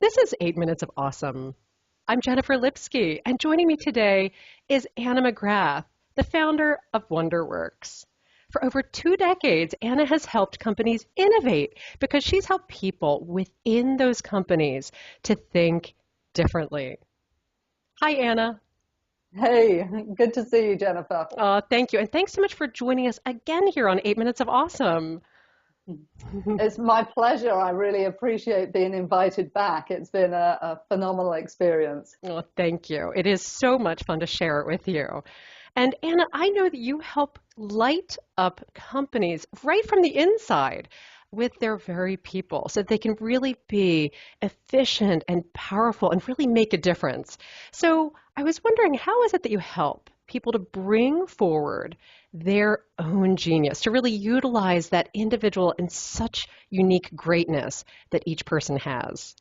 This is 8 Minutes of Awesome. I'm Jennifer Lipsky, and joining me today is Anna McGrath, the founder of WonderWorks. For over 2 decades, Anna has helped companies innovate because she's helped people within those companies to think differently. Hi, Anna. Hey, good to see you, Jennifer. Thank you. And thanks so much for joining us again here on 8 Minutes of Awesome. It's my pleasure. I really appreciate being invited back. It's been a phenomenal experience. Oh, thank you. It is so much fun to share it with you. And Anna, I know that you help light up companies right from the inside with their very people so that they can really be efficient and powerful and really make a difference. So I was wondering, how is it that you help people to bring forward their own genius, to really utilize that individual and such unique greatness that each person has?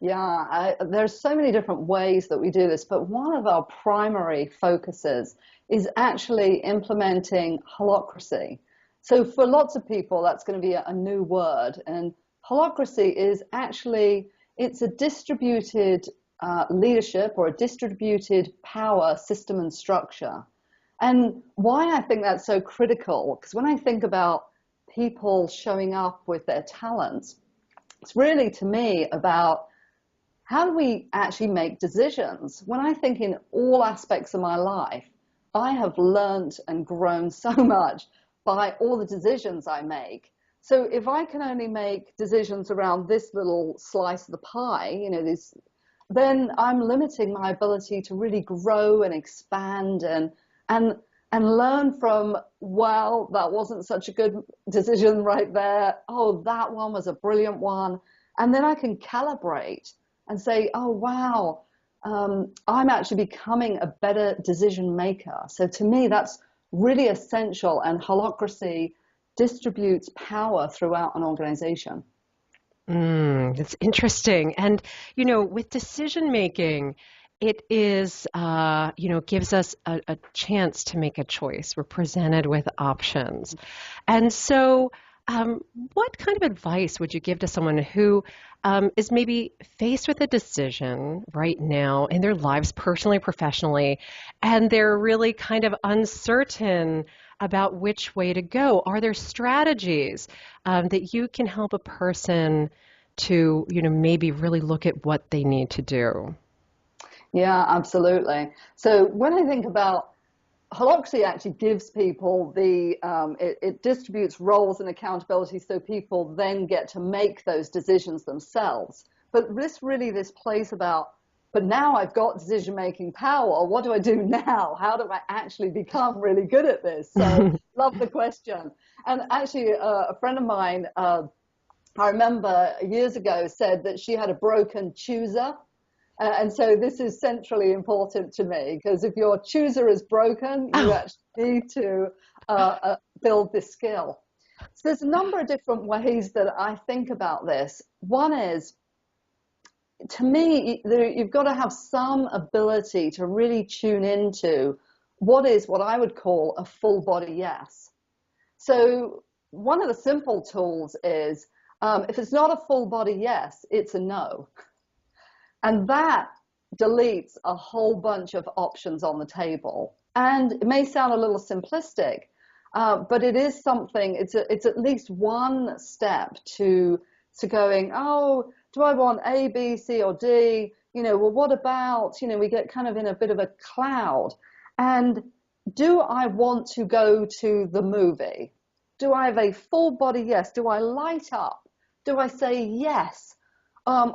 Yeah, there's so many different ways that we do this, but one of our primary focuses is actually implementing holocracy. So for lots of people, that's going to be a new word. And holocracy is actually, it's a distributed leadership or a distributed power system and structure. And why I think that's so critical, because when I think about people showing up with their talents, it's really to me about how do we actually make decisions? When I think in all aspects of my life, I have learned and grown so much by all the decisions I make. So if I can only make decisions around this little slice of the pie, then I'm limiting my ability to really grow and expand and learn from, well, that wasn't such a good decision right there. Oh, that one was a brilliant one. And then I can calibrate and say, oh, wow, I'm actually becoming a better decision maker. So to me, that's really essential, and holocracy distributes power throughout an organization. That's interesting. And, with decision making, it is, gives us a chance to make a choice. We're presented with options. And so, what kind of advice would you give to someone who is maybe faced with a decision right now in their lives, personally, professionally, and they're really kind of uncertain about which way to go? Are there strategies that you can help a person to, maybe really look at what they need to do? Yeah, absolutely. So when I think about Holocracy actually gives people it distributes roles and accountability so people then get to make those decisions themselves. But this place about, but now I've got decision-making power. What do I do now? How do I actually become really good at this? So love the question. And actually, a friend of mine, I remember years ago, said that she had a broken chooser. And so this is centrally important to me, because if your chooser is broken, you actually need to build this skill. So there's a number of different ways that I think about this. One is, to me, you've got to have some ability to really tune into what I would call a full body yes. So one of the simple tools is, if it's not a full body yes, it's a no. And that deletes a whole bunch of options on the table. And it may sound a little simplistic, but it is something, it's at least one step to going, oh, do I want A, B, C, or D? Well, what about, we get kind of in a bit of a cloud. And do I want to go to the movie? Do I have a full body yes? Do I light up? Do I say yes?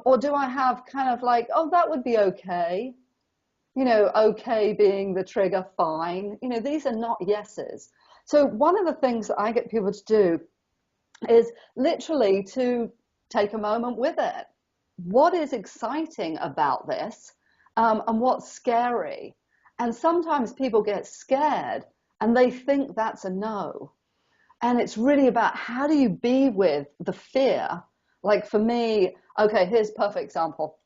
Or do I have kind of like, oh, that would be okay? Okay being the trigger, fine. These are not yeses. So one of the things that I get people to do is literally to take a moment with it. What is exciting about this? And what's scary? And sometimes people get scared and they think that's a no. And it's really about, how do you be with the fear? Like for me, okay, here's a perfect example.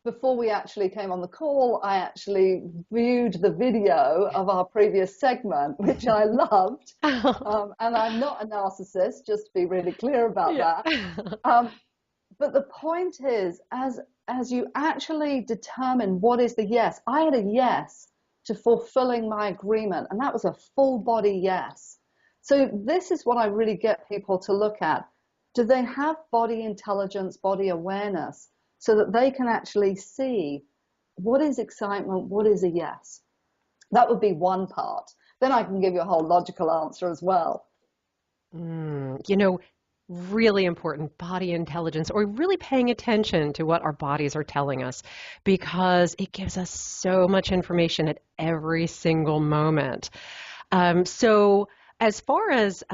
Before we actually came on the call, I actually viewed the video of our previous segment, which I loved. And I'm not a narcissist, just to be really clear about that. But the point is, as you actually determine what is the yes, I had a yes to fulfilling my agreement, and that was a full body yes. So this is what I really get people to look at. Do they have body intelligence, body awareness, so that they can actually see what is excitement, what is a yes? That would be one part. Then I can give you a whole logical answer as well. You know, really important body intelligence, or really paying attention to what our bodies are telling us, because it gives us so much information at every single moment. So, as far as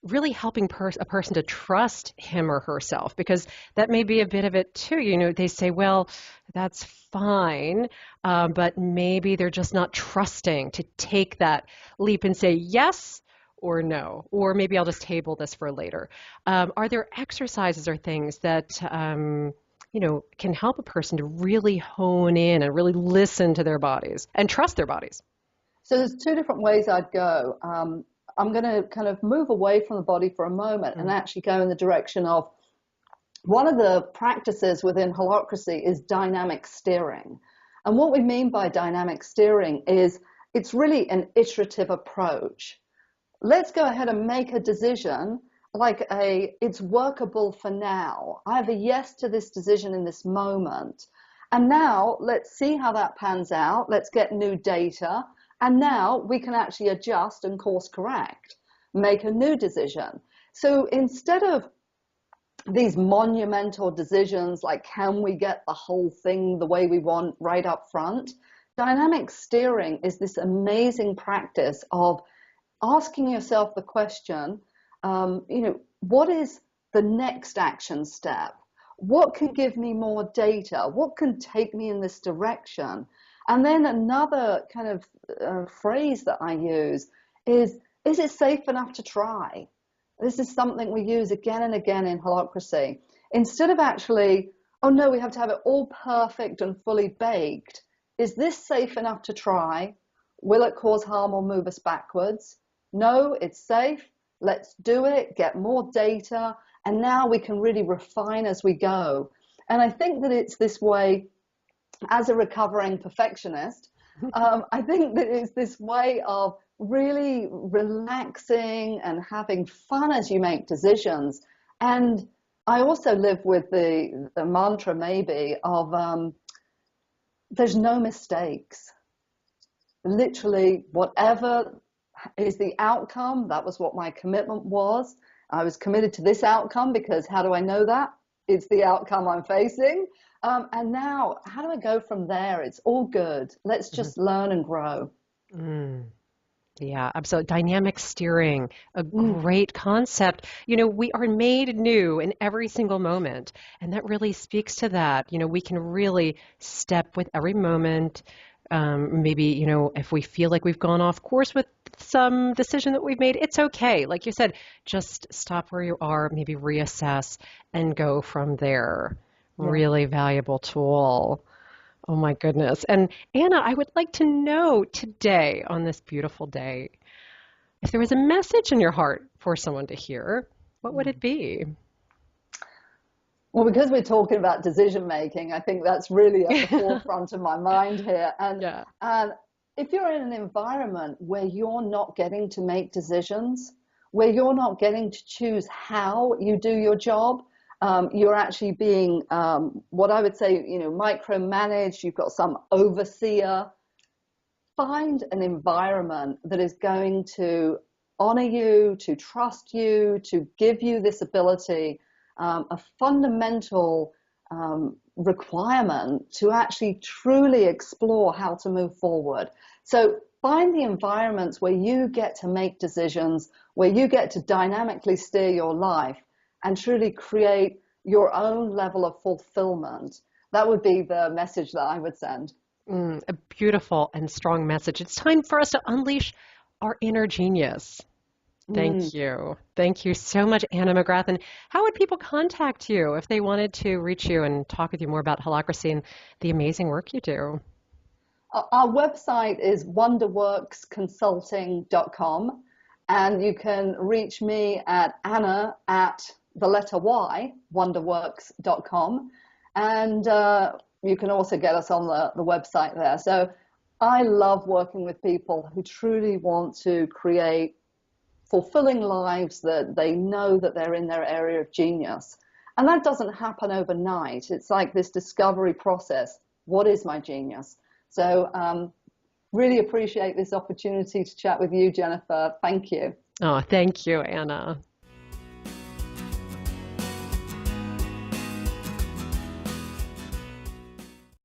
really helping a person to trust him or herself, because that may be a bit of it too. You know, they say, well, that's fine, but maybe they're just not trusting to take that leap and say yes or no, or maybe I'll just table this for later. Are there exercises or things that can help a person to really hone in and really listen to their bodies and trust their bodies? So there's two different ways I'd go. I'm going to kind of move away from the body for a moment and actually go in the direction of one of the practices within Holocracy is dynamic steering. And what we mean by dynamic steering is it's really an iterative approach. Let's go ahead and make a decision it's workable for now. I have a yes to this decision in this moment. And now let's see how that pans out. Let's get new data. And now we can actually adjust and course correct, make a new decision. So instead of these monumental decisions like, can we get the whole thing the way we want right up front? Dynamic steering is this amazing practice of asking yourself the question, what is the next action step? What can give me more data? What can take me in this direction? And then another kind of phrase that I use is it safe enough to try? This is something we use again and again in Holocracy. Instead of actually, oh no, we have to have it all perfect and fully baked, is this safe enough to try? Will it cause harm or move us backwards? No, it's safe. Let's do it, get more data, and now we can really refine as we go. And I think that it's this way, as a recovering perfectionist, I think that it's this way of really relaxing and having fun as you make decisions. And I also live with the mantra maybe of there's no mistakes. Literally, whatever is the outcome, that was what my commitment was. I was committed to this outcome because how do I know that? It's the outcome I'm facing. And now, how do I go from there? It's all good. Let's just learn and grow. Mm. Yeah, absolutely. Dynamic steering, a great concept. You know, we are made new in every single moment, and that really speaks to that. You know, we can really step with every moment. Maybe, if we feel like we've gone off course with some decision that we've made, it's okay. Like you said, just stop where you are, maybe reassess and go from there. Yeah. Really valuable tool. Oh my goodness. And Anna, I would like to know today, on this beautiful day, if there was a message in your heart for someone to hear, what would it be? Well, because we're talking about decision making, I think that's really at the forefront of my mind here. Yeah. And if you're in an environment where you're not getting to make decisions, where you're not getting to choose how you do your job, you're actually being what I would say, micromanaged. You've got some overseer. Find an environment that is going to honor you, to trust you, to give you this ability, a fundamental requirement to actually truly explore how to move forward. So find the environments where you get to make decisions, where you get to dynamically steer your life and truly create your own level of fulfillment. That would be the message that I would send. A beautiful and strong message. It's time for us to unleash our inner genius. Thank you. Thank you so much, Anna McGrath. And how would people contact you if they wanted to reach you and talk with you more about Holocracy and the amazing work you do? Our website is wonderworksconsulting.com, and you can reach me at Anna at the letter Y, wonderworks.com. And you can also get us on the website there. So I love working with people who truly want to create fulfilling lives, that they know that they're in their area of genius. And that doesn't happen overnight. It's like this discovery process. What is my genius? So really appreciate this opportunity to chat with you, Jennifer. Thank you. Oh, thank you, Anna.